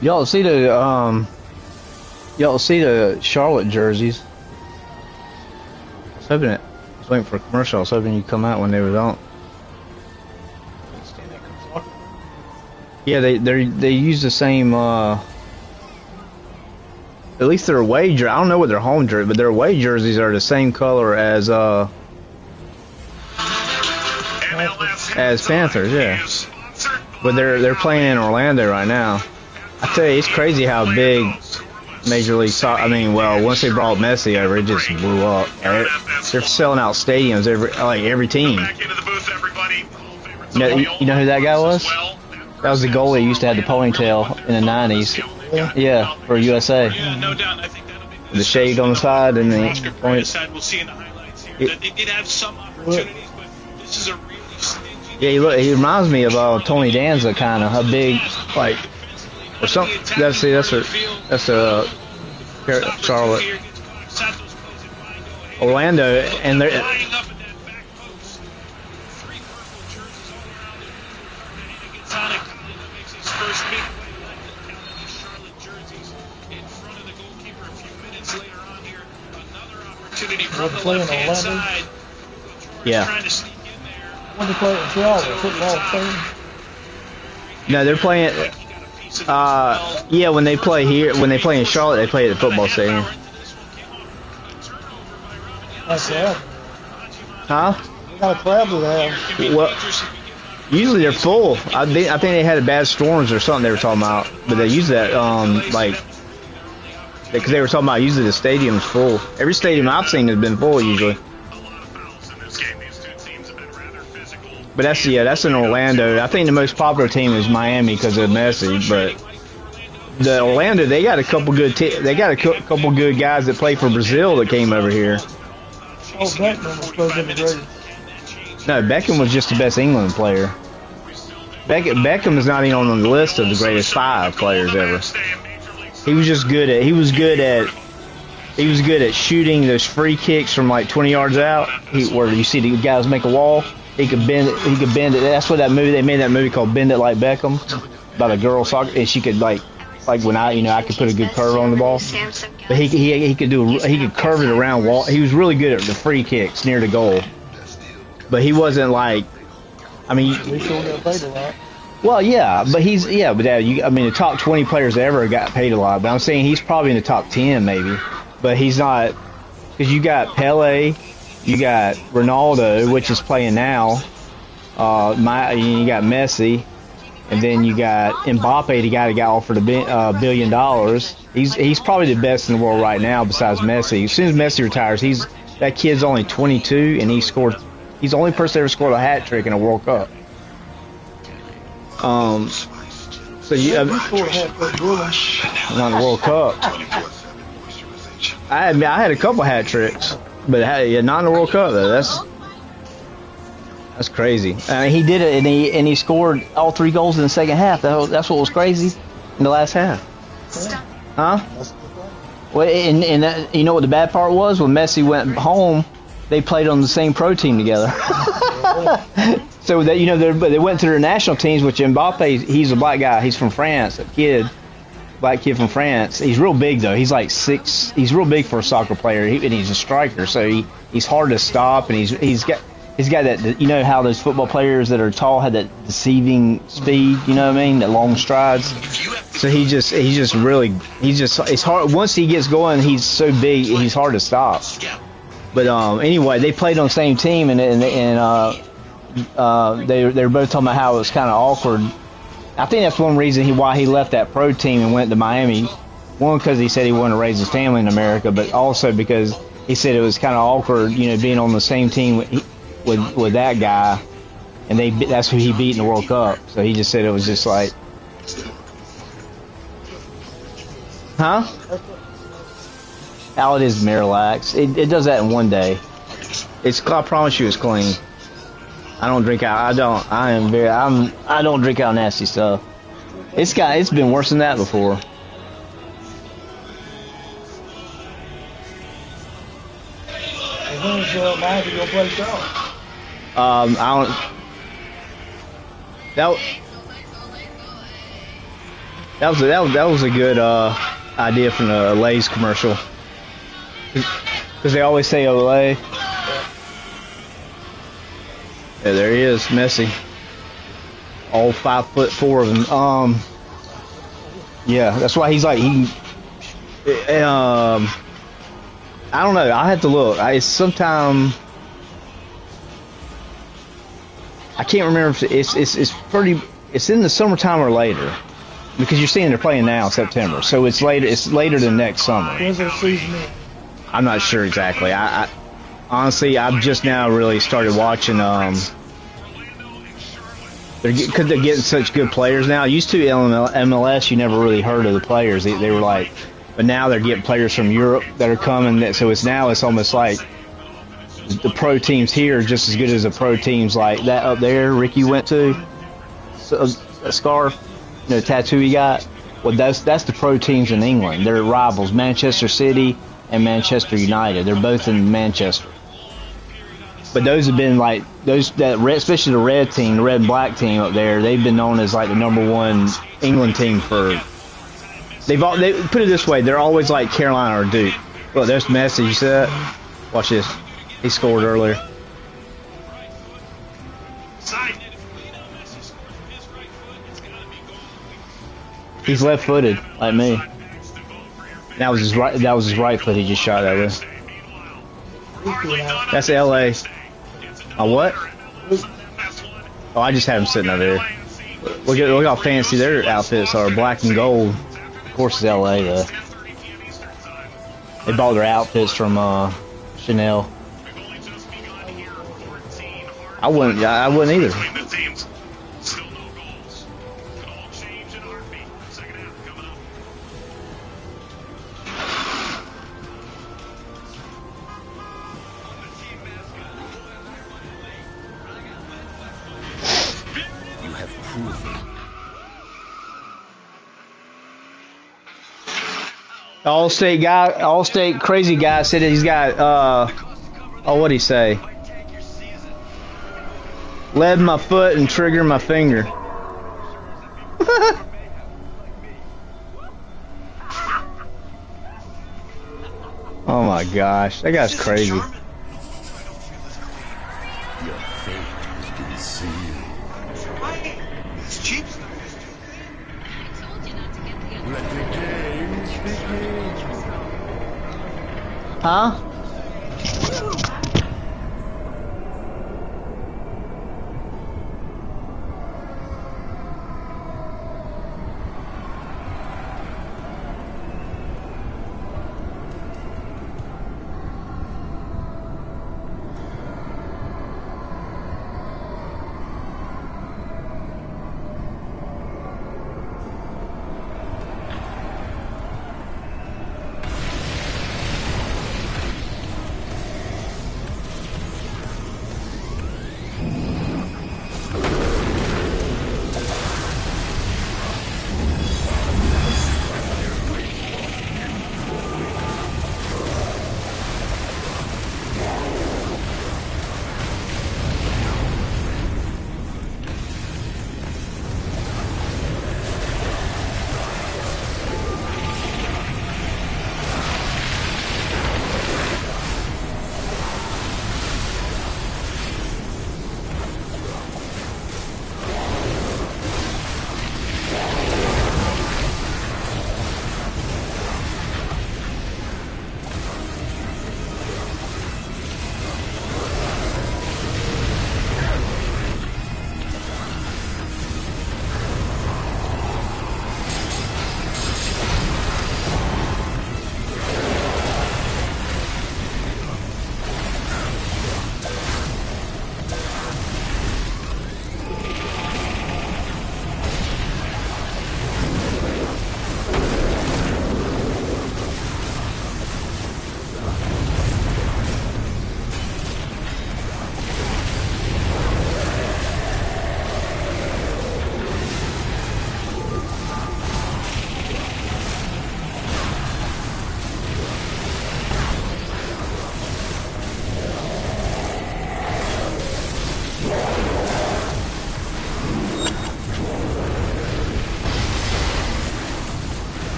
Y'all see the Charlotte jerseys. I was waiting for a commercial. I was hoping you'd come out when they were on. Yeah, they use the same. At least their away jersey. I don't know what their home jersey, but their away jerseys are the same color as Panthers. Yeah, but they're playing in Orlando right now. I tell you, it's crazy how big Major League Soccer. I mean, well, once they brought Messi over, it just blew up. They're selling out stadiums every team. You know who that guy was? That was the goalie who used to have the ponytail in the 90s. Yeah, for USA. Yeah, no doubt. I think that'll be the shade on the side and the point. We'll see in the highlights here. They did have some opportunities, but this is a really stingy. Yeah, he reminds me of Tony Danza, kind of. A big, like, or something. That's Charlotte. Orlando, and they're. From the left side. Yeah. When they play in Charlotte, football team? No, they're playing. Yeah, when they play here, when they play in Charlotte, they play at the football stadium. That's right. Huh? What kind of crowd do they have? Well, usually they're full. I think they had bad storms or something they were talking about, but they use that because they were talking about usually the stadium's full. Every stadium I've seen has been full usually. But that's in Orlando. I think the most popular team is Miami because of Messi. But the Orlando, they got a couple good couple good guys that play for Brazil that came over here. Oh, Beckham was supposed to be the greatest. No, Beckham was just the best England player. Beckham is not even on the list of the greatest 5 players ever. He was just good at shooting those free kicks from like 20 yards out. Where you see the guys make a wall. He could bend it. That's what they made that movie called Bend It Like Beckham, about a girl soccer, and she could like when I could put a good curve on the ball. But he could curve it around wall. He was really good at the free kicks near the goal. But he wasn't like, I mean, He sure got paid a lot. well, yeah, but the top 20 players ever got paid a lot. But I'm saying he's probably in the top 10 maybe. But he's not, because you got Pele, you got Ronaldo, which is playing now. You got Messi, and then you got Mbappe, the guy that got offered $1 billion. He's probably the best in the world right now, besides Messi. As soon as Messi retires, that kid's only 22, and he's the only person that ever scored a hat trick in a World Cup. Not in the World Cup. I had a couple hat tricks, but not in the World Cup though. That's crazy. He did it, and he scored all 3 goals in the second half. That's what was crazy in the last half. Huh? Well, and you know what the bad part was? When Messi went home, they played on the same pro team together. So that they went to their national teams. Which Mbappe, he's a black guy. He's from France, black kid from France. He's real big though. He's like 6. He's real big for a soccer player, and he's a striker. So he's hard to stop, and he's got that. You know how those football players that are tall have that deceiving speed. You know what I mean? That long strides. So it's hard. Once he gets going, he's so big. He's hard to stop. But anyway, they played on the same team, and they were both talking about how it was kind of awkward. I think that's one reason why he left that pro team and went to Miami. One, because he said he wanted to raise his family in America, but also because he said it was kind of awkward, being on the same team with that guy, and that's who he beat in the World Cup. So he just said it was just like, huh? How it is Miralax. It does that in one day. I promise you, it's clean. I don't drink out. I don't drink out nasty stuff. It's been worse than that before. When's Miami gonna play Charlotte? That was a good idea from the Lay's commercial. Because they always say Olay. Yeah, there he is, Messi. All 5'4" of him. Yeah, that's why he's like I don't know. I have to look. Sometime I can't remember if it's pretty. It's in the summertime or later, because you're seeing they're playing now in September, so it's later. It's later than next summer. When's their season end? I'm not sure exactly. I honestly, I've just now really started watching. Because they're getting such good players now. Used to MLS, you never really heard of the players. They were like, but now they're getting players from Europe that are coming. So it's almost like the pro teams here are just as good as the pro teams like that up there. Ricky went to a scarf, tattoo he got. Well, that's the pro teams in England. They're rivals, Manchester City and Manchester United. They're both in Manchester. But those have been like especially the red team, the red and black team up there. They've been known as like the #1 England team for. They put it this way: they're always like Carolina or Duke. Look, there's Messi. You see that? Watch this. He scored earlier. He's left-footed like me. That was his right foot. He just shot that with. That's LA. What? Oh, I just have them sitting over there. Look how fancy their outfits are, black and gold. Of course, it's LA though. They bought their outfits from Chanel. I wouldn't either. All-state crazy guy said that he's got, what'd he say? Lead my foot and trigger my finger. Oh my gosh, that guy's crazy. Your fate has been sealed. It's cheap. Let the games begin. Huh?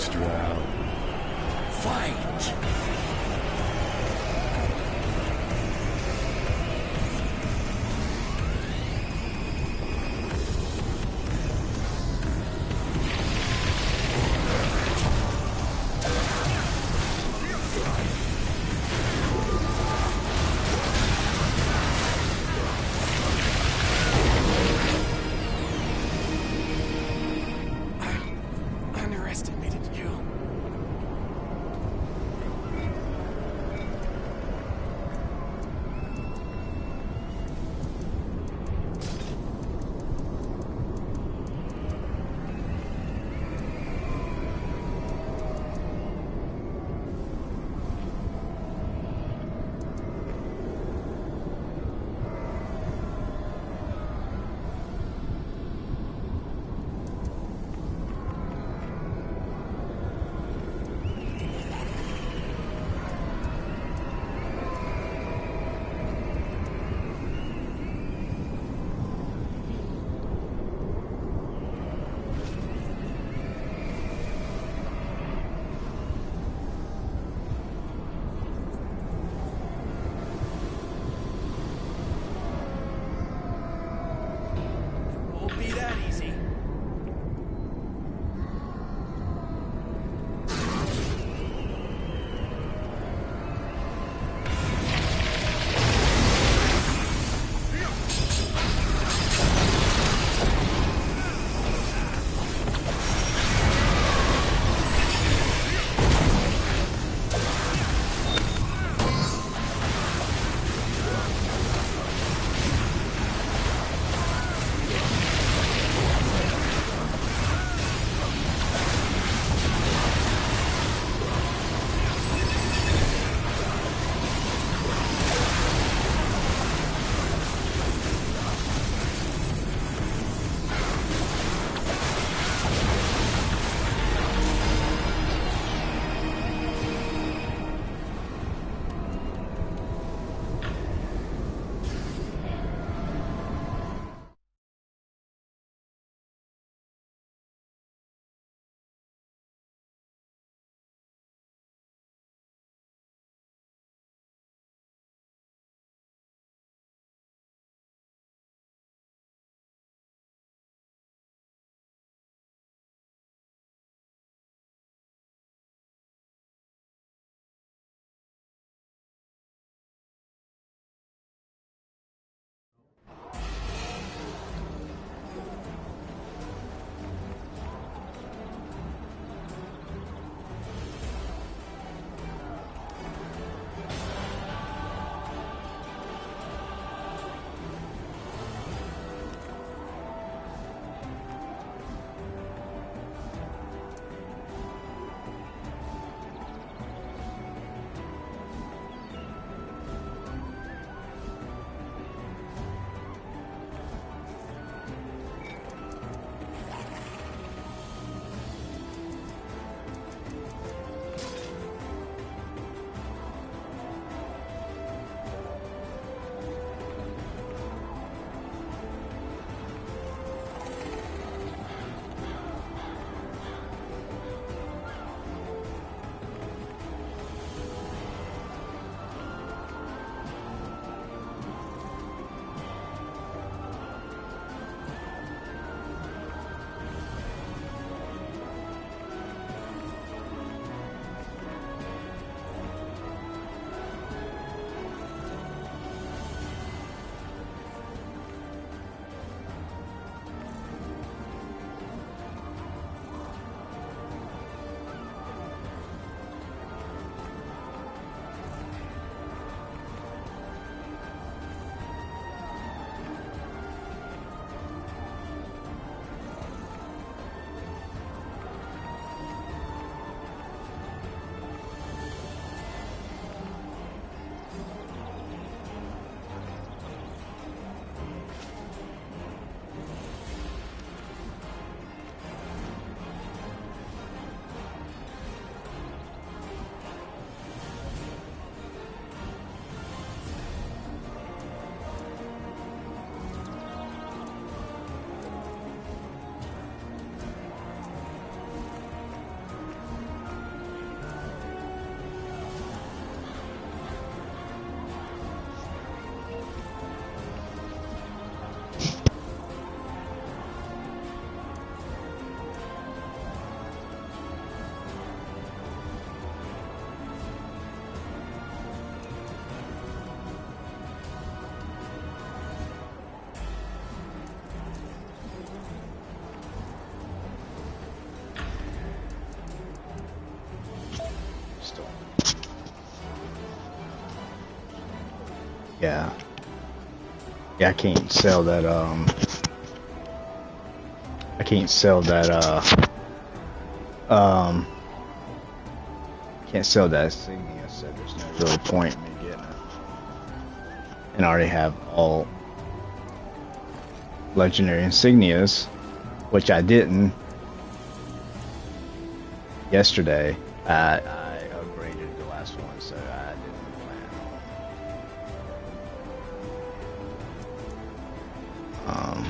next round. Fight! Underestimated you. Yeah. Yeah, I can't sell that, I can't sell that, can't sell that insignia, so there's no real point in me getting it. And I already have all legendary insignias, which I didn't yesterday. I upgraded the last one, so I didn't plan on.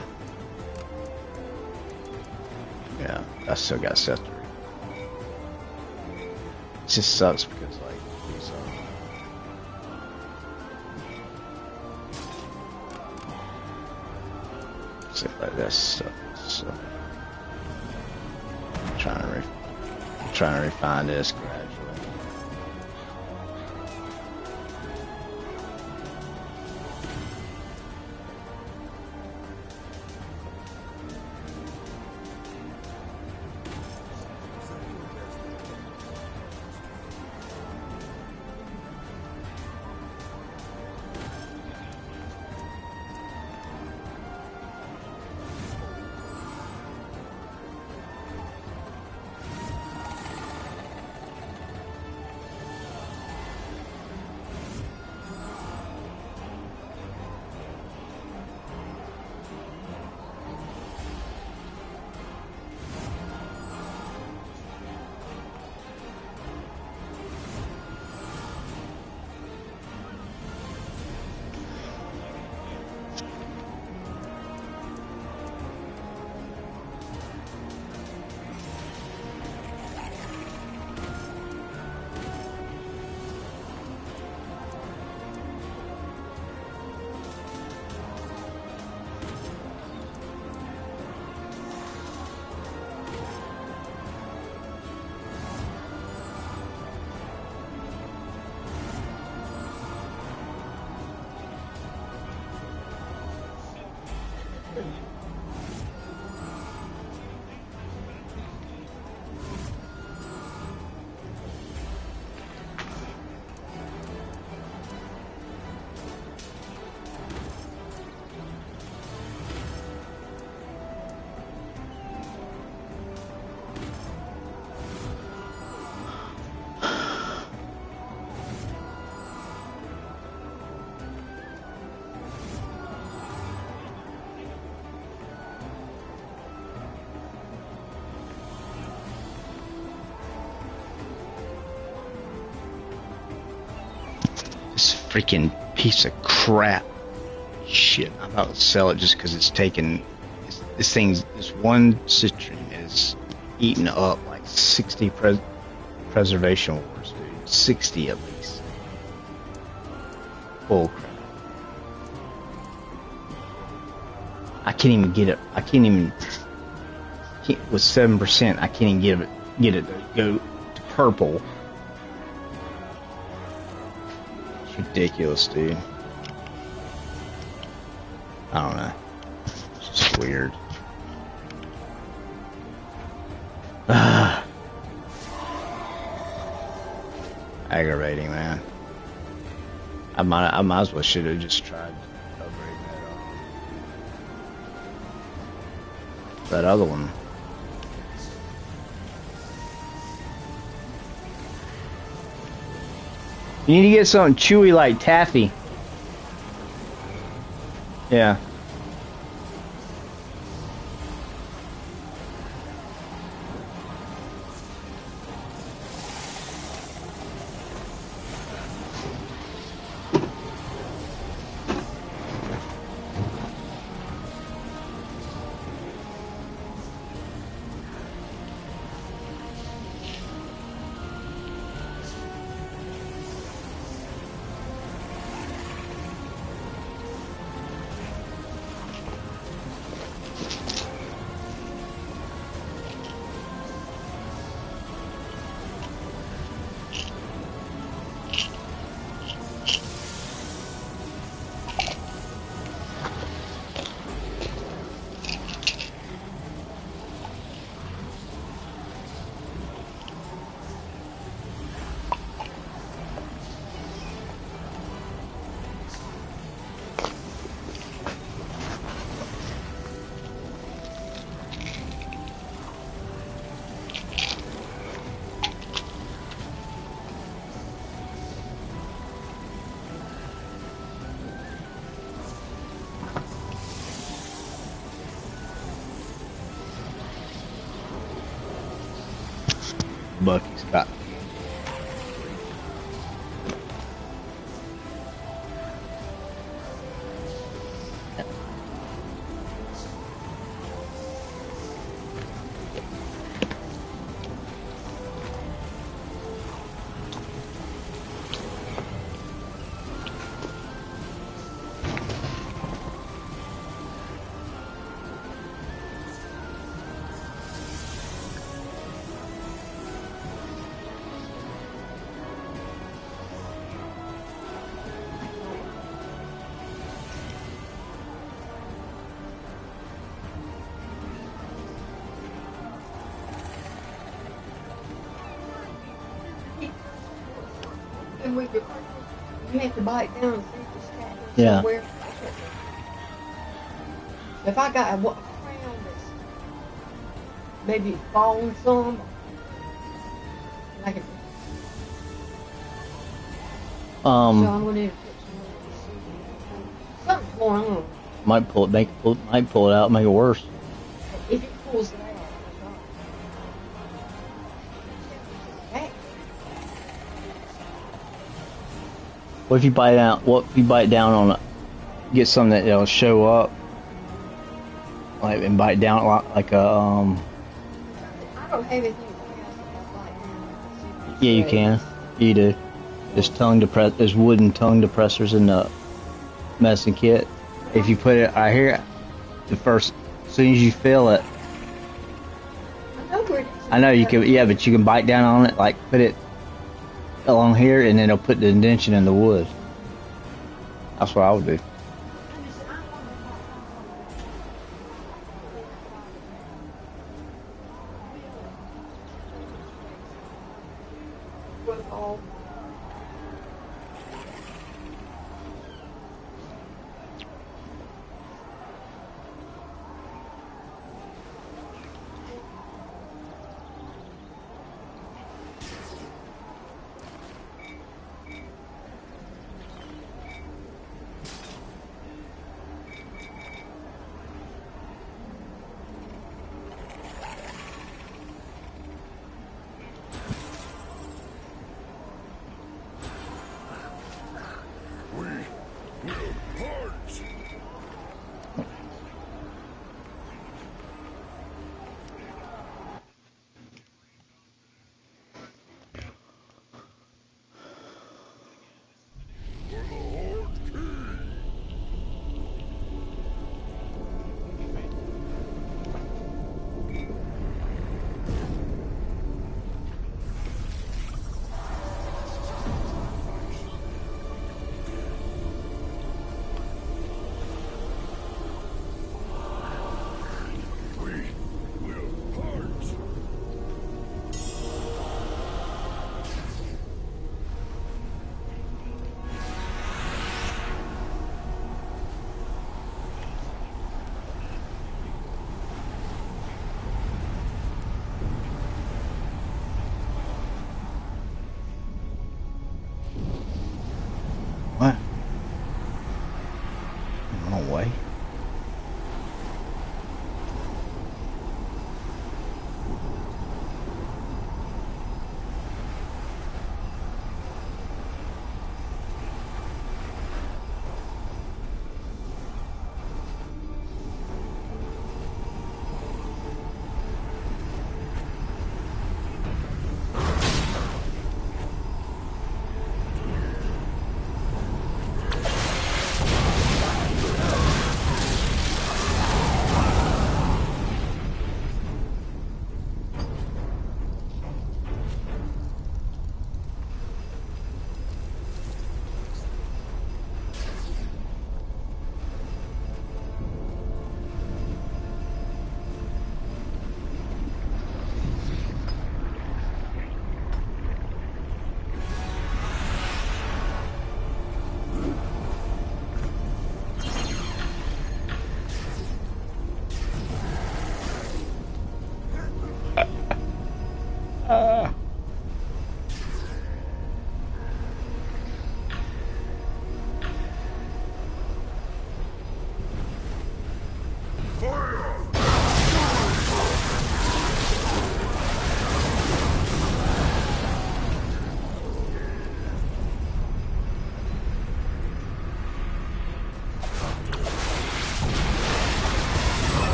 Yeah, I still got scepter. It just sucks because like these stuff like this stuff. So I'm trying to refine this gradually. This freaking piece of crap. Shit, I'm about to sell it just because it's taken. This one citrine is eating up like 60 preservation wars, dude. 60 at least. Bull crap. I can't even get it. With 7%, I can't even get it to go to purple. It's ridiculous, dude. I don't know. It's just weird. Aggravating, man. I might as well should have just tried upgrading that other one. You need to get something chewy like taffy. Yeah. Bucky's got. And with your purchase, you have to bite down and see if the stat is Yeah. somewhere. If I got a crown that's maybe fallen some, I can. So I'm gonna need to put some something's going on. Might pull it, might pull it out, make it worse. If it pulls it out, that's right. What if you bite out? What if you bite down on it? Get something that'll show up, like and bite down like a I don't have anything like. Yeah, you can. You do. There's wooden tongue depressors in the medicine kit. If you put it right here, as soon as you feel it, I know you can. Yeah, but you can bite down on it, like put it along here, and then it'll put the indention in the wood. That's what I would do. What? No way.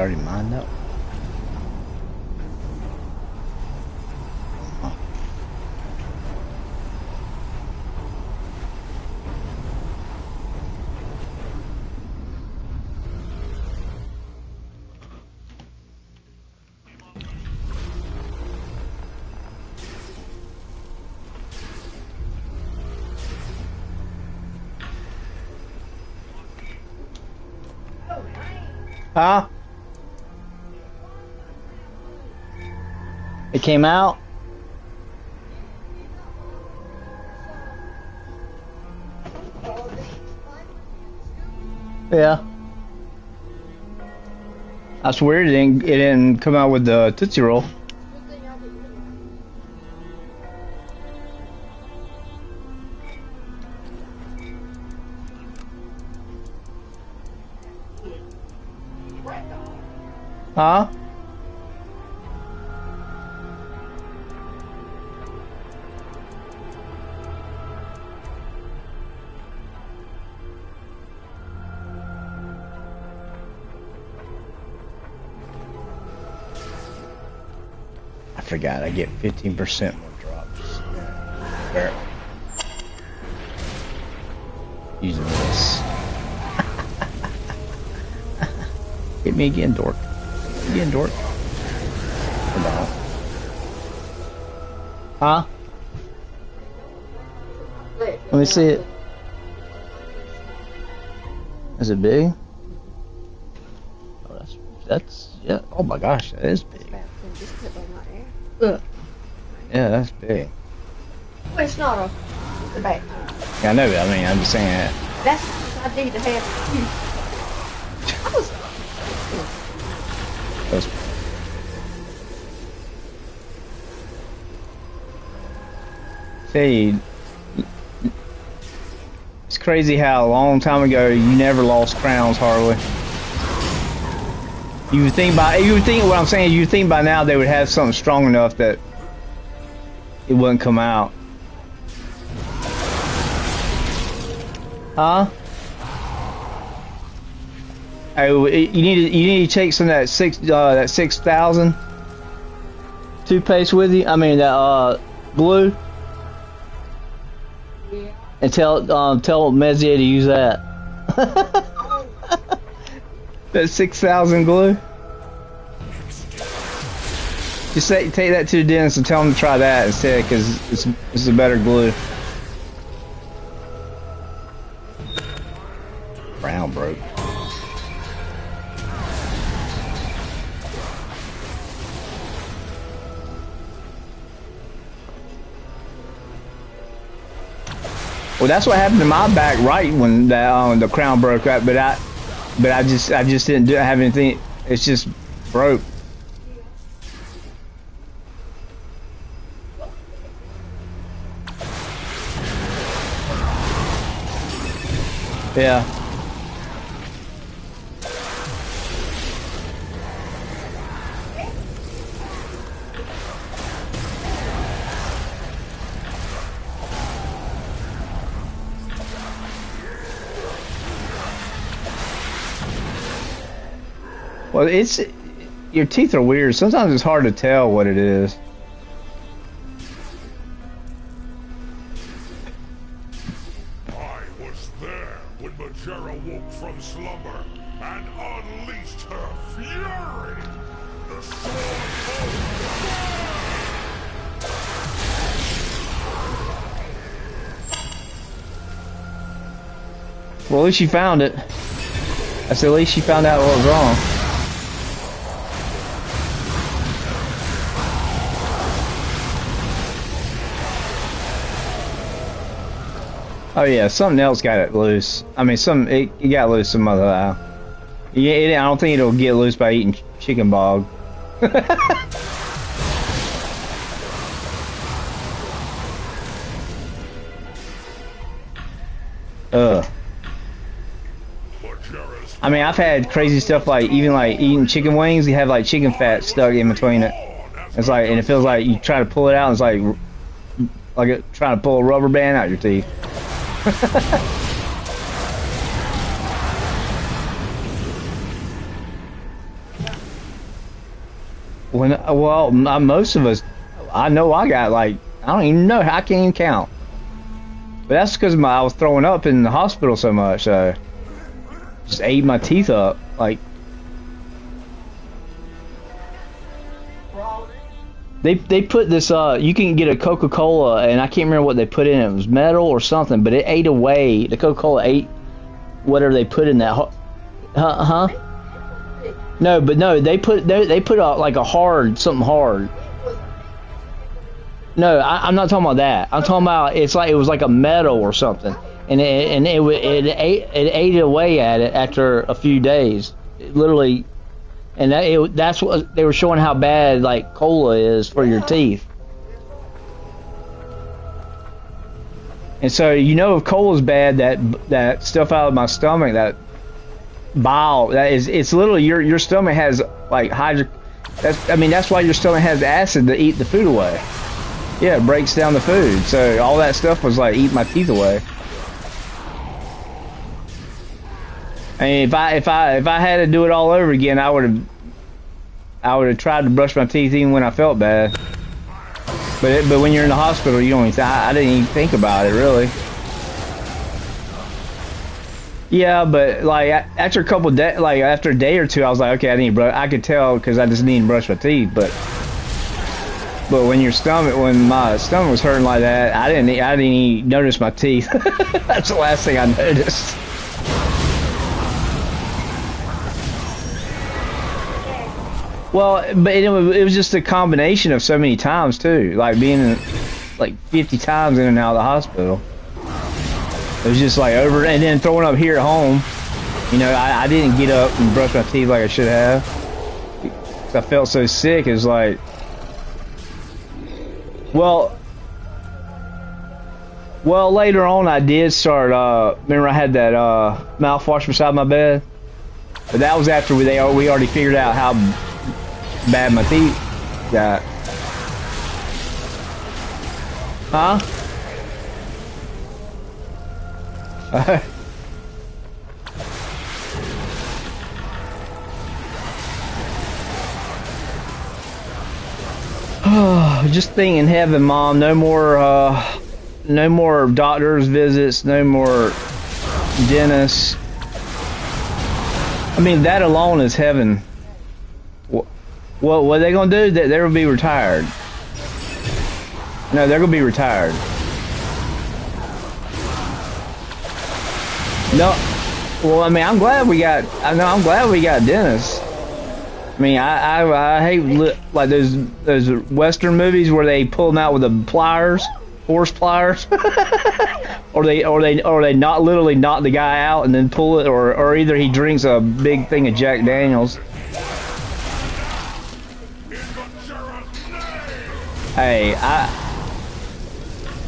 already mined up. Huh? It came out? Yeah. I swear it didn't come out with the Tootsie Roll. Huh? I forgot, I get 15% more drops. There. Using this. Hit me again, dork. Again, dork. Come on. Huh? Let me see it. Is it big? Oh, that's yeah. Oh my gosh, that is big. Yeah, that's big. Well, it's not a bad. Yeah, I know that. I mean, I'm just saying that. That's what I need to have. See, it's crazy how a long time ago you never lost crowns hardly. You would think what I'm saying. You would think by now they would have something strong enough that it wouldn't come out. Huh? Oh, you need to take some of that 6,000 toothpaste with you. I mean that glue. And tell Mezier to use that. That 6,000 glue. Just take that to the dentist and tell him to try that instead, because it's a better glue. Brown broke. Well, that's what happened to my back right when the crown broke up, but I just didn't have anything. It's just broke. Yeah. Well, your teeth are weird. Sometimes it's hard to tell what it is. I was there when Majera woke from slumber and unleashed her fury. The sword Well, at least she found it. I said, at least she found out what was wrong. Oh yeah, something else got it loose. I mean, it got loose some other how. Yeah, I don't think it'll get loose by eating chicken bog. Ugh. I mean, I've had crazy stuff like even like eating chicken wings. You have like chicken fat stuck in between it. It's like, and it feels like you try to pull it out. And it's like trying to pull a rubber band out your teeth. Most of us, I know I got like, I don't even know, I can't even count. But that's because I was throwing up in the hospital so much, so just ate my teeth up, like. They put this, you can get a Coca-Cola, and I can't remember what they put in it. It was metal or something, but it ate away, the Coca-Cola ate whatever they put in that, huh? No, they put like a hard, something hard. No, I'm not talking about that. I'm talking about it was like a metal or something, and it ate away at it after a few days, literally, and that's what they were showing how bad like cola is for your teeth. And so if cola's bad, that stuff out of my stomach, that bile, it's literally your stomach has like that's why your stomach has acid to eat the food away. Yeah, it breaks down the food. So all that stuff was like eating my teeth away. I mean, if I had to do it all over again, I would have tried to brush my teeth even when I felt bad. But when you're in the hospital, you don't even I didn't even think about it really. Yeah, but like after a couple days, like after a day or two, I was like, okay, I could tell because I just need to brush my teeth. But when my stomach was hurting like that, I didn't even notice my teeth. That's the last thing I noticed. Well, but it was just a combination of so many times too, like being like 50 times in and out of the hospital. It was just like over, and then throwing up here at home. I didn't get up and brush my teeth like I should have. I felt so sick. It was like, well, later on I did start, remember I had that mouthwash beside my bed? But that was after we already figured out how bad my teeth got. Huh? Just think in heaven, Mom. No more doctor's visits. No more dentists. I mean, that alone is heaven. What are they gonna do? They're gonna be retired. No, they're gonna be retired. No, well, I mean, I'm glad we got dentists. I mean, I hate like those Western movies where they pull them out with the pliers, horse pliers, or they not literally knock the guy out and then pull it, or either he drinks a big thing of Jack Daniels. Hey,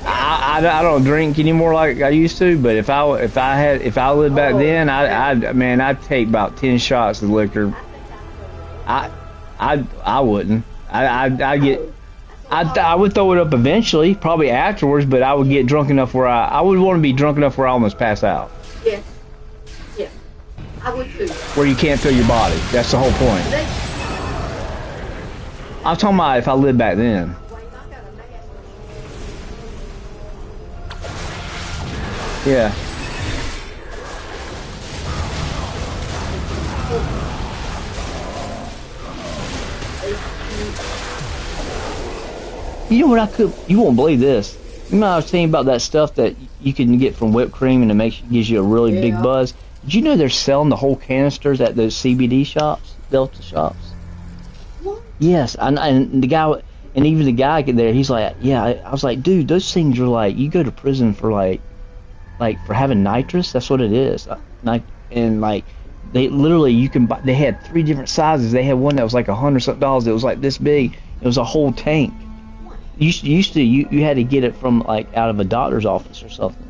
I don't drink anymore like I used to, but if I lived back then, I'd take about 10 shots of liquor. I wouldn't. I would throw it up eventually, probably afterwards, but I would get drunk enough where I would want to be drunk enough where I almost pass out. Yes. Yeah. I would too. Where you can't feel your body. That's the whole point. I'm talking about if I lived back then. Yeah. You know what you won't believe this. You know I was telling you about that stuff that you can get from whipped cream and it gives you a really big buzz. Did you know they're selling the whole canisters at those CBD shops, Delta shops? What? Yes, and the guy, and even the guy there, he's like, yeah. I was like, dude, those things are like, you go to prison for like for having nitrous. That's what it is. And like, they literally, you can buy. They had 3 different sizes. They had one that was like $100-something. It was like this big. It was a whole tank. You had to get it from like out of a doctor's office or something,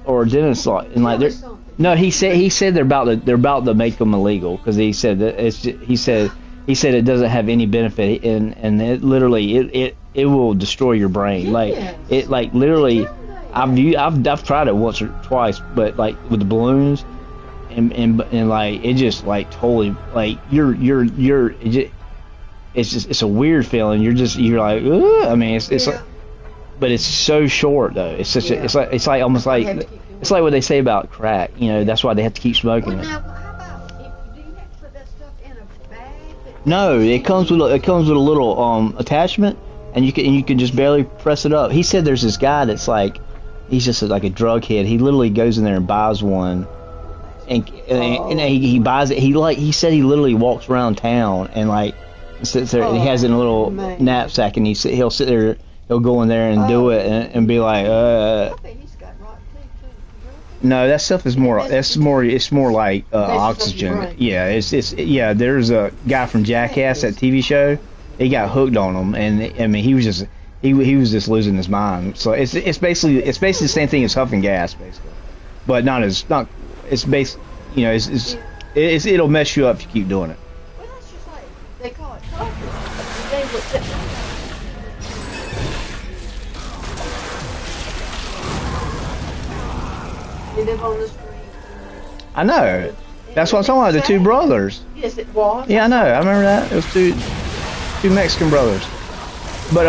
or dentist, and like no, he said they're about to make them illegal because he said that he said it doesn't have any benefit, and it literally it will destroy your brain. Like it, like literally, I've tried it once or twice, but like with the balloons, and like it just like totally like it's a weird feeling. You're like, ugh. I mean, it's like, but it's so short though. It's such a it's like almost like it's like what they say about crack. You know, that's why they have to keep smoking it. Now, how about do you have to put that stuff in a bag? No, it comes with a little attachment, and you can just barely press it up. He said there's this guy that's like, he's just like a drug head. He literally goes in there and buys one, and he buys it. He said he literally walks around town and like sits there. And he has it in a little knapsack, and he'll sit there. He'll go in there and do it and be like, I think he's got rotten teeth too. No, that stuff is more. It's more like oxygen. Yeah, yeah. There's a guy from Jackass, that TV show. He got hooked on them, and I mean, he was just losing his mind. So it's basically the same thing as huffing gas, basically, but it's based. You know, it'll mess you up if you keep doing it. Well, that's just like they call it coffee. They would sit there. They live on the street. I know. That's what I'm talking about. The two brothers. Yes, it was. Yeah, I know. I remember that. It was two Mexican brothers. But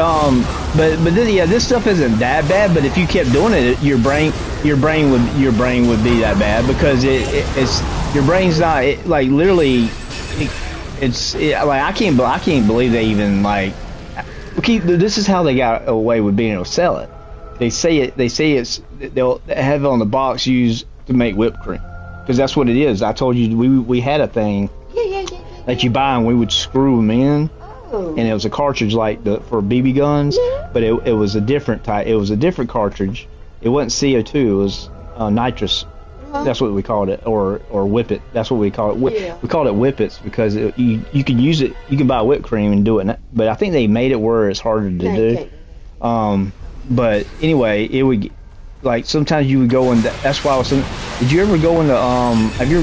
this stuff isn't that bad. But if you kept doing it, your brain would be that bad because it's your brain's not like literally. It's like I can't believe they even like. This is how they got away with being able to sell it. They say they'll have it on the box used to make whipped cream because that's what it is. I told you we had a thing that you buy and we would screw them in, and it was a cartridge like for BB guns, but it was a different type. It was a different cartridge. It wasn't CO2. It was nitrous. That's what we called it, or whippet. That's what we call it. We called it whippets because you can use it. You can buy whipped cream and do it, but I think they made it where it's harder to do. But anyway, it would like sometimes you would go in. That's why I was saying. Did you ever go into Have you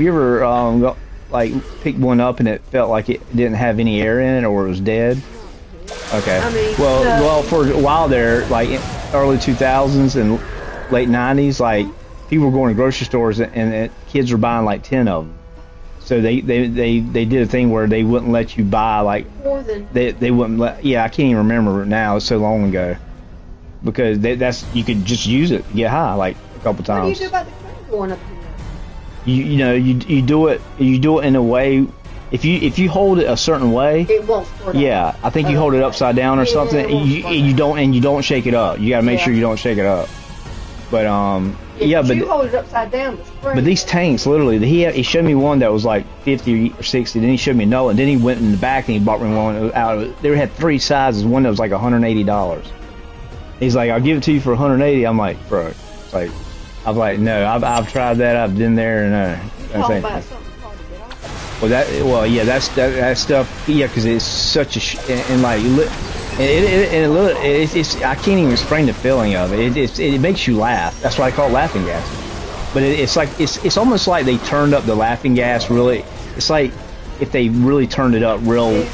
ever like picked one up and it felt like it didn't have any air in it or it was dead? Okay. I mean, well, for a while there, like in early 2000s and late 90s, like people were going to grocery stores and kids were buying like 10 of them. So they did a thing where they wouldn't let you buy like more than they wouldn't let. Yeah, I can't even remember now. It's so long ago because that's you could just use it to get high like a couple times. What do you do about the cream going up in there? You know you do it in a way. If you hold it a certain way, it won't squirt out. Yeah, I think you hold it upside down or something. You don't shake it up. You gotta make sure you don't shake it up. But but you hold it upside down. But these tanks, literally, he showed me one that was like 50 or 60. Then he showed me another, and then he went in the back and he bought me one out. They had 3 sizes. One that was like $180. He's like, I'll give it to you for $180. I'm like, bro, it's like, I was like, no, I've tried that. I've been there and that stuff. Yeah, because it's such it's I can't even explain the feeling of it. It makes you laugh. That's why I call it laughing gas. But it's almost like they turned up the laughing gas really. It's like if they really turned it up real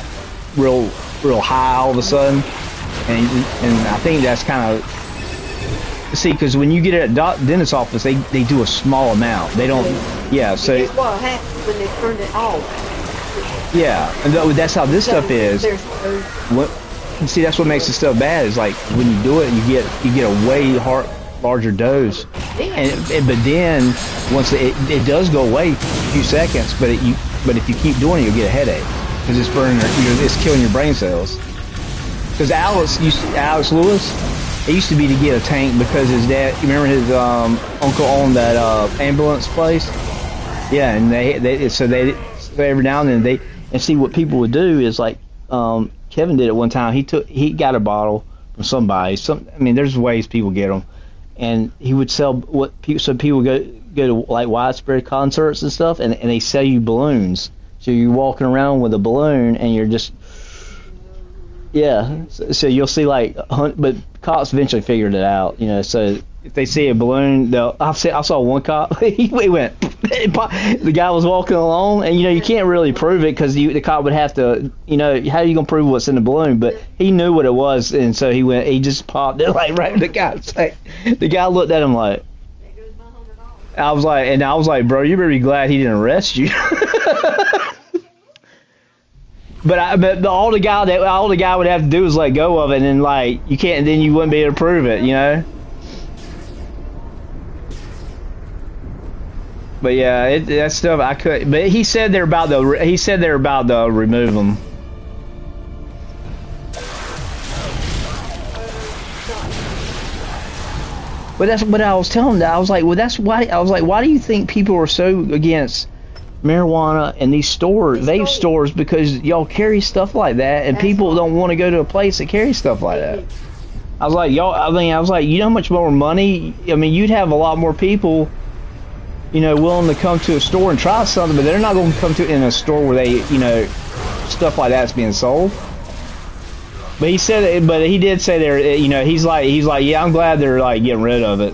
high all of a sudden. And I think that's kind of because when you get it at dentist's office, they do a small amount. They don't. Yeah. So it's what happens when they turned it off. Yeah, and that's how this stuff is. See, that's what makes the stuff bad. Is like when you do it, you get a way larger dose, but then once it does go away for a few seconds, but if you keep doing it, you'll get a headache because it's burning, it's killing your brain cells. Because Alex Lewis, it used to be to get a tank because his dad, you remember his uncle owned that ambulance place. Yeah, and so every now and then and see what people would do is like. Kevin did it one time. He got a bottle from somebody. I mean, there's ways people get them, and he would sell so people go to like widespread concerts and stuff, and they sell you balloons. So you're walking around with a balloon, and you're just So you'll see like, but cops eventually figured it out, you know. So if they see a balloon, I saw one cop. he went. The guy was walking along, and you can't really prove it because the cop would have to, how are you gonna prove what's in the balloon? But he knew what it was, and so he just popped it like right in the guy's face. The guy looked at him like, I was like, bro, you better be glad he didn't arrest you. but all the guy would have to do is let go of it, and then like you can't, and then you wouldn't be able to prove it, you know. But yeah, that stuff I could. But he said they're about to remove them. But that's what I was telling them. I was like, well, that's why. I was like, why do you think people are so against marijuana and these stores, vape stores? Because y'all carry stuff like that, and people don't want to go to a place that carries stuff like that. I was like, y'all. I mean, I was like, you know how much more money? I mean, you'd have a lot more people, you know, willing to come to a store and try something, but they're not going to come to in a store where they, you know, stuff like that's being sold. But he said, but he did say there, you know, he's like, yeah, I'm glad they're like getting rid of it.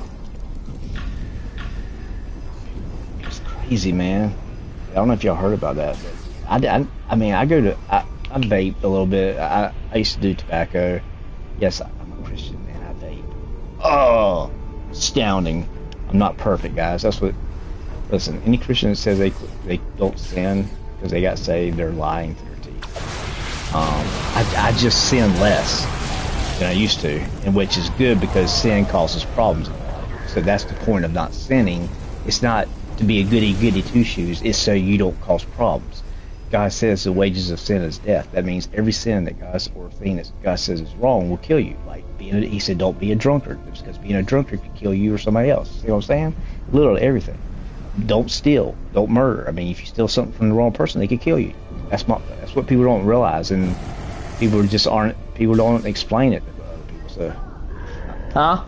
It's crazy, man. I don't know if y'all heard about that, but I mean, I vape a little bit. I used to do tobacco. Yes, I'm a Christian, man. I vape. Oh, astounding. I'm not perfect, guys. That's what. Listen, any Christian that says they don't sin because they got saved, they're lying through their teeth. I just sin less than I used to, and which is good because sin causes problems in life. So that's the point of not sinning. It's not to be a goody two shoes. It's so you don't cause problems. God says the wages of sin is death. That means every sin that or thing that God says is wrong will kill you. Like he said, don't be a drunkard, because being a drunkard could kill you or somebody else. See what I'm saying? Literally everything. Don't steal. Don't murder. I mean, if you steal something from the wrong person, they could kill you. That's what people don't realize, and people don't explain it to other people. So, huh?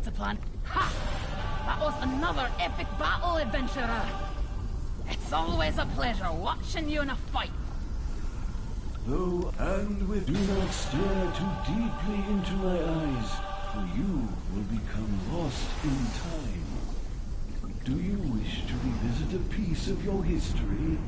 to plan. Ha! That was another epic battle, adventurer. It's always a pleasure watching you in a fight. Though, and with do not stare too deeply into my eyes, for you will become lost in time. Do you wish to revisit a piece of your history?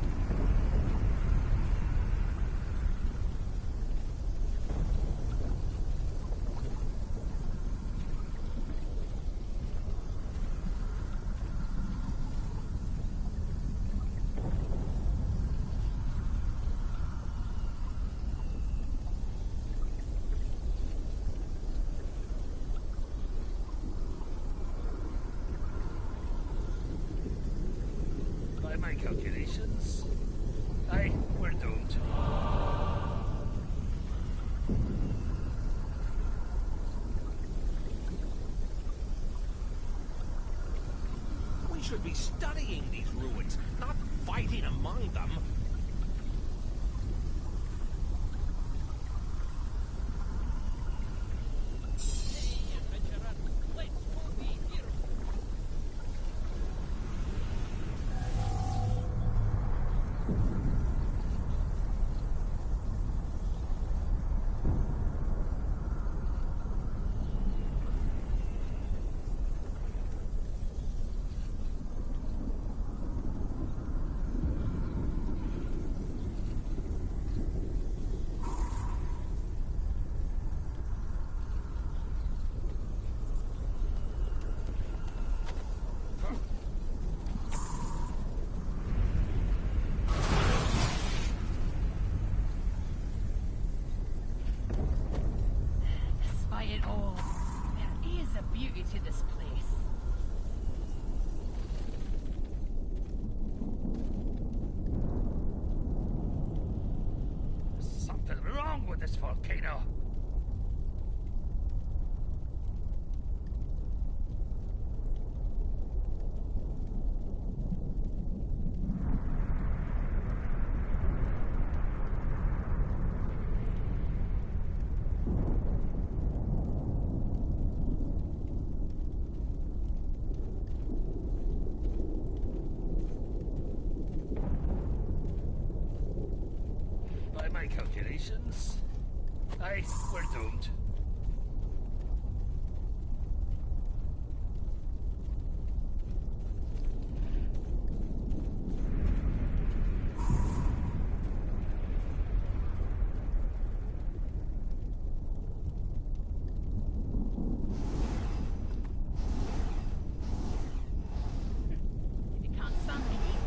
By my calculations, we're doomed. We should be studying these ruins, not fighting among them. Despite it all, there is a beauty to this place. There's something wrong with this volcano. By my calculations, we're doomed. You can't stand the heat.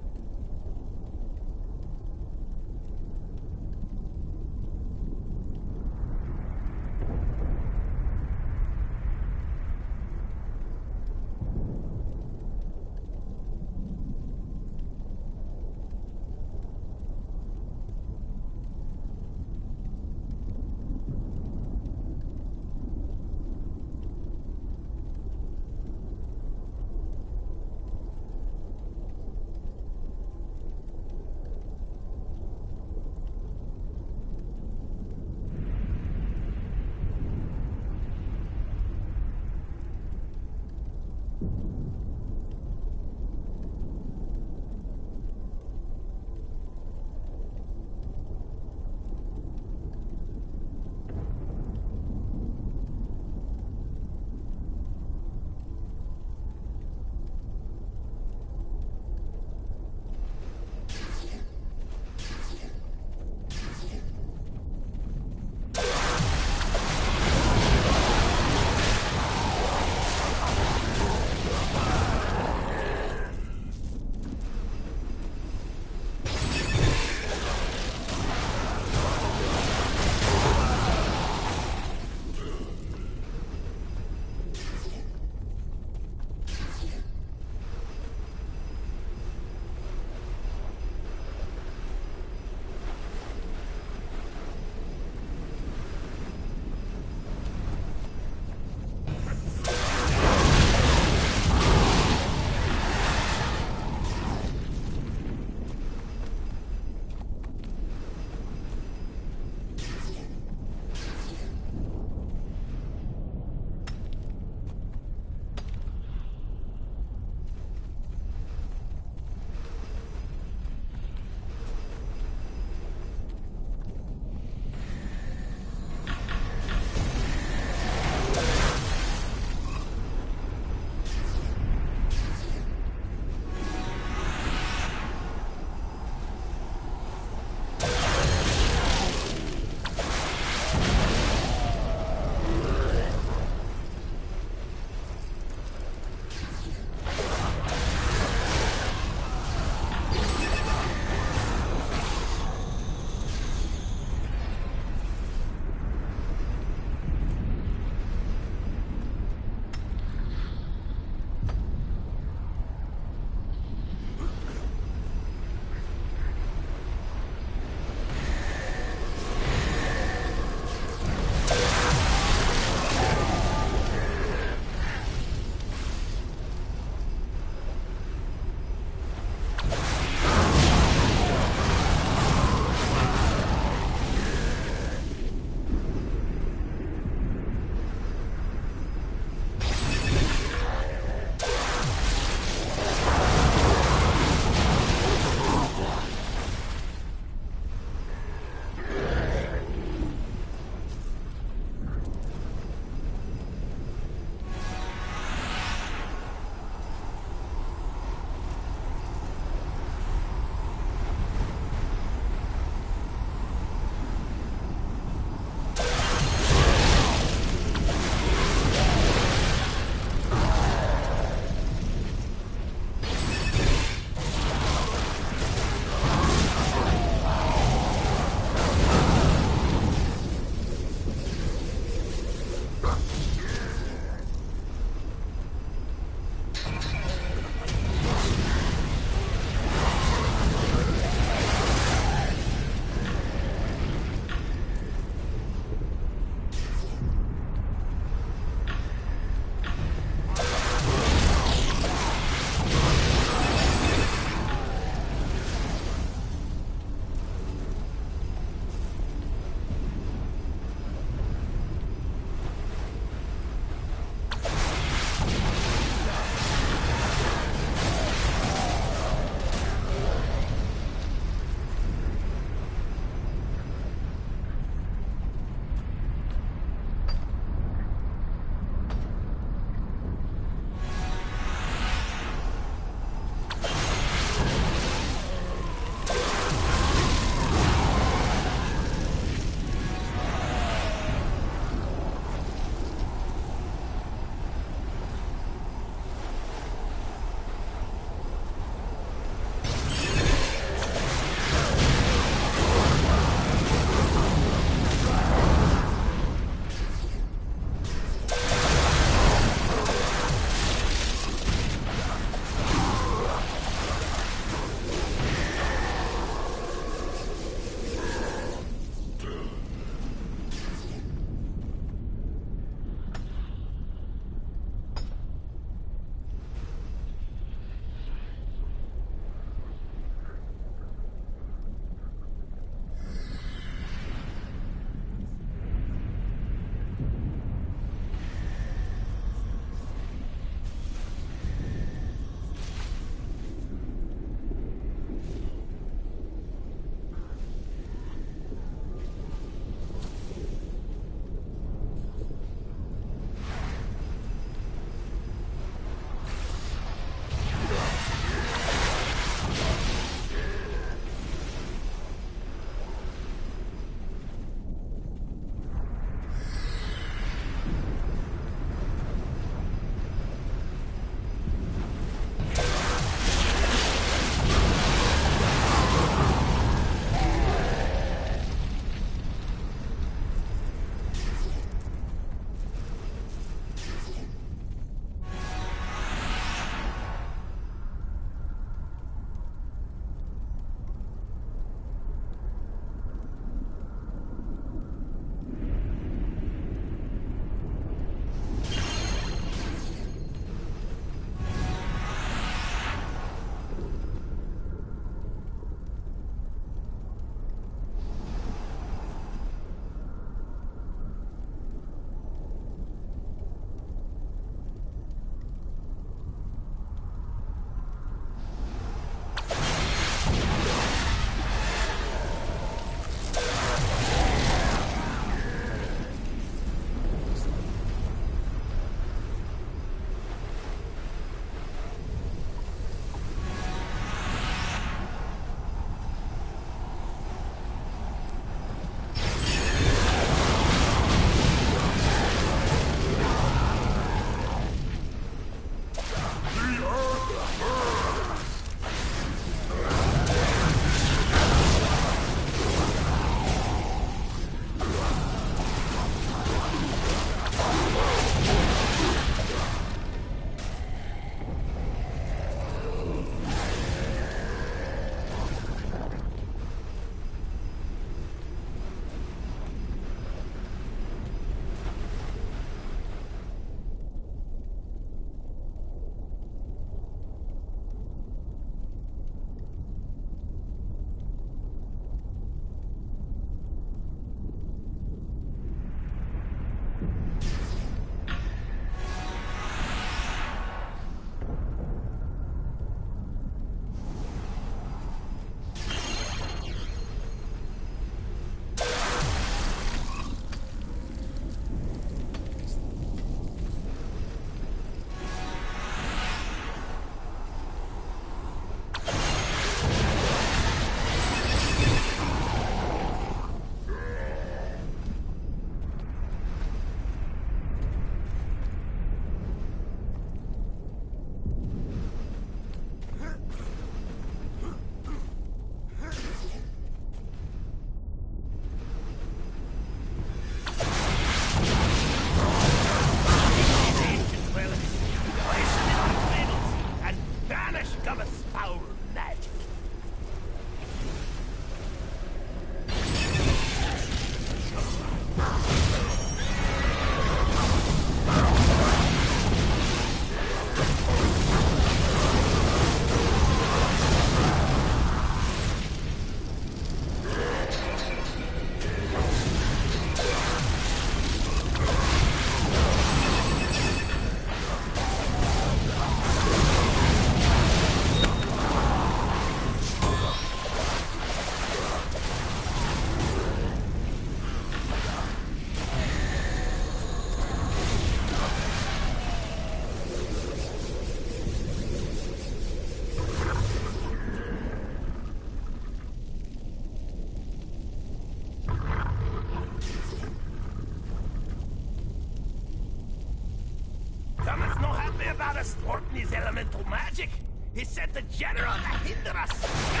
He sent the general to hinder us.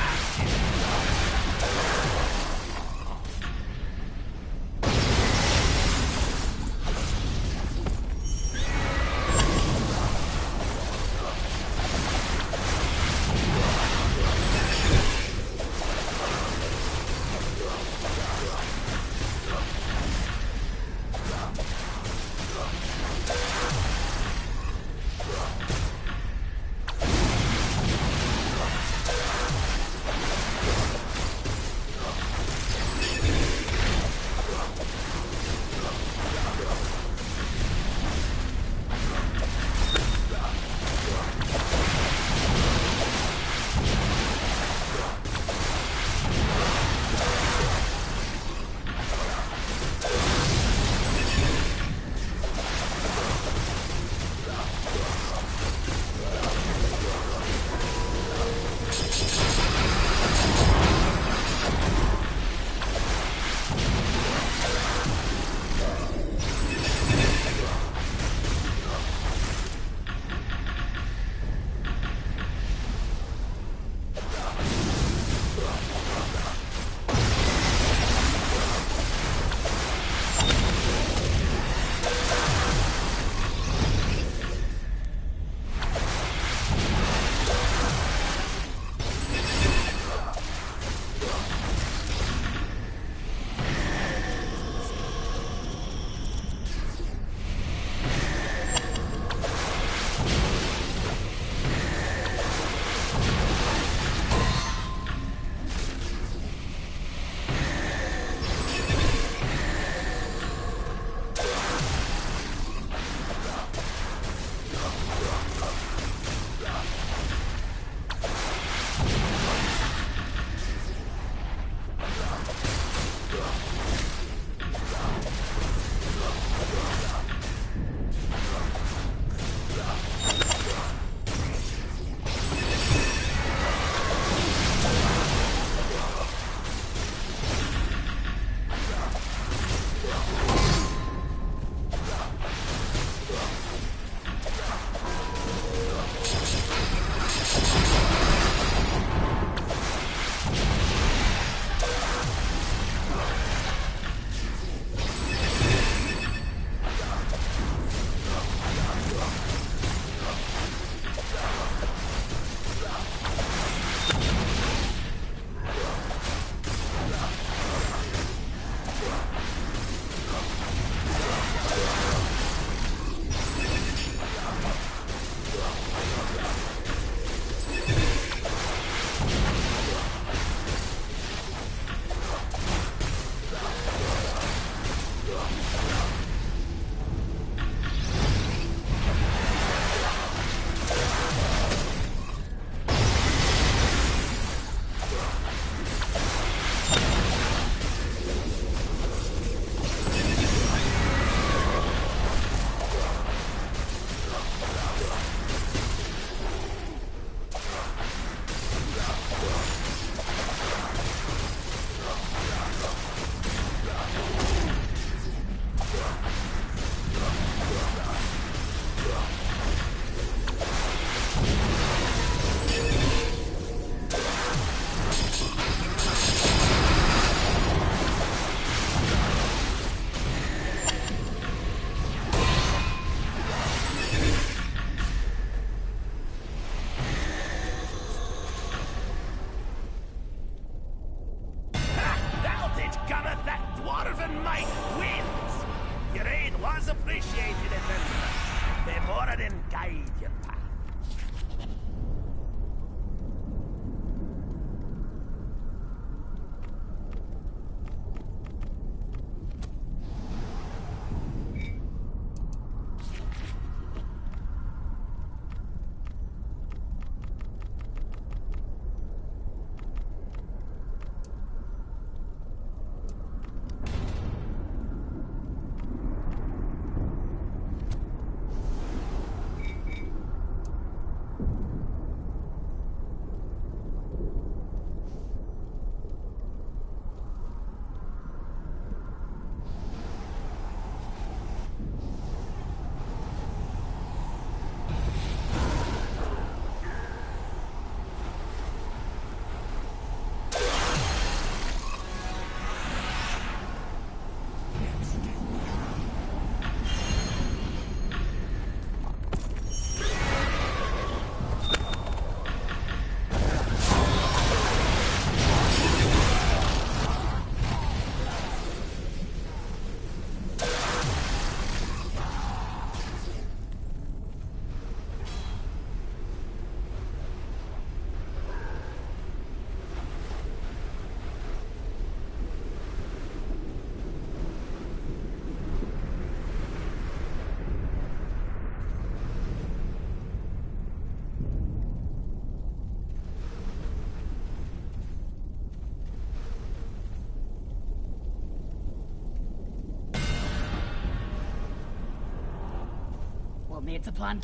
made to plan.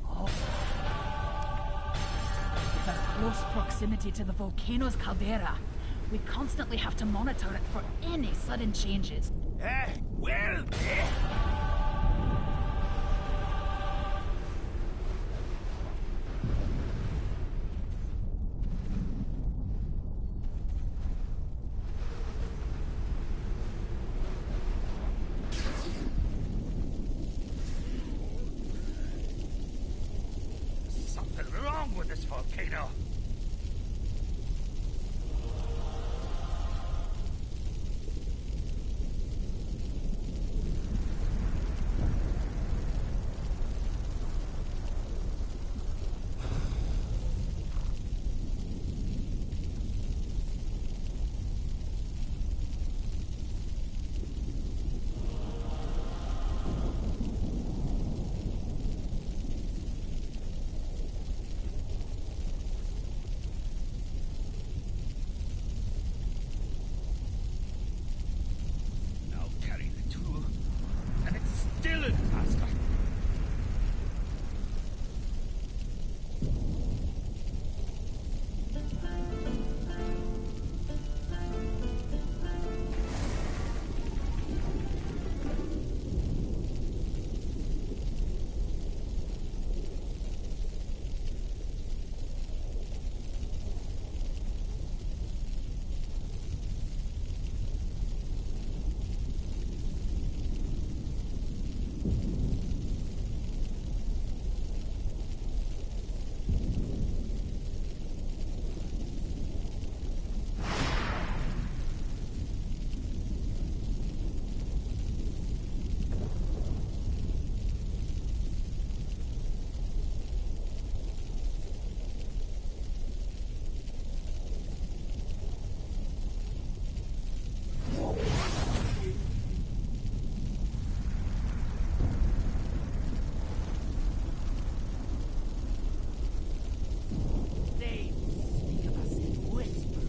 Oh. With our close proximity to the volcano's caldera, we constantly have to monitor it for any sudden changes. Well, something wrong with this volcano. Now carry the tool, and it's still in Alaska. They speak of us in whispers.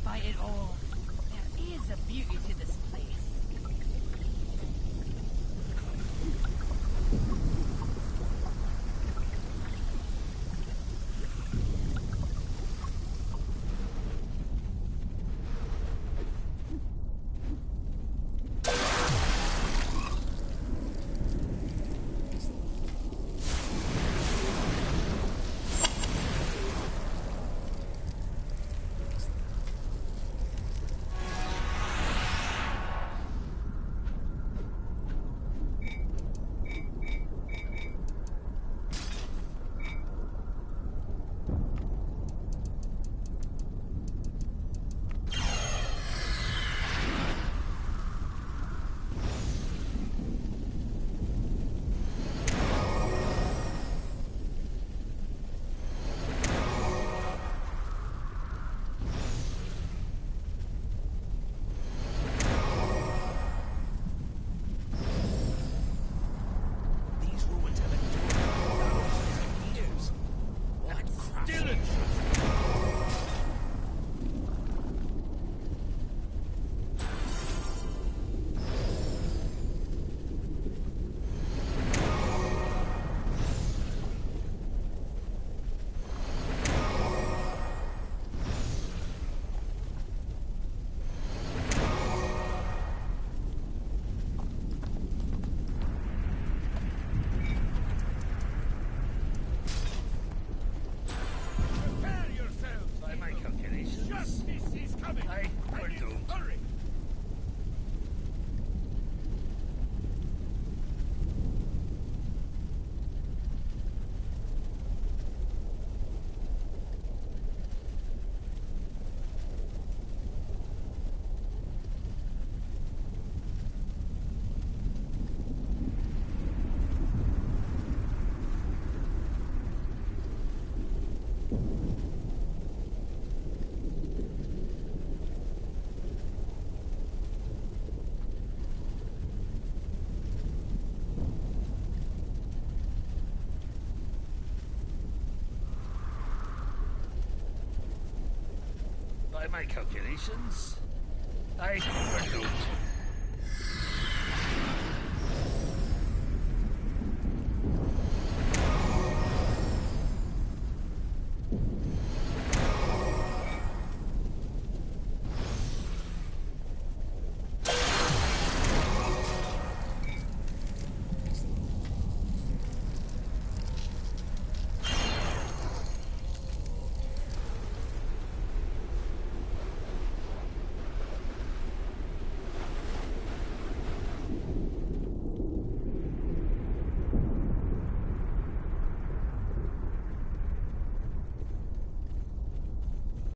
Despite it all, there is a beauty to this place. my calculations. I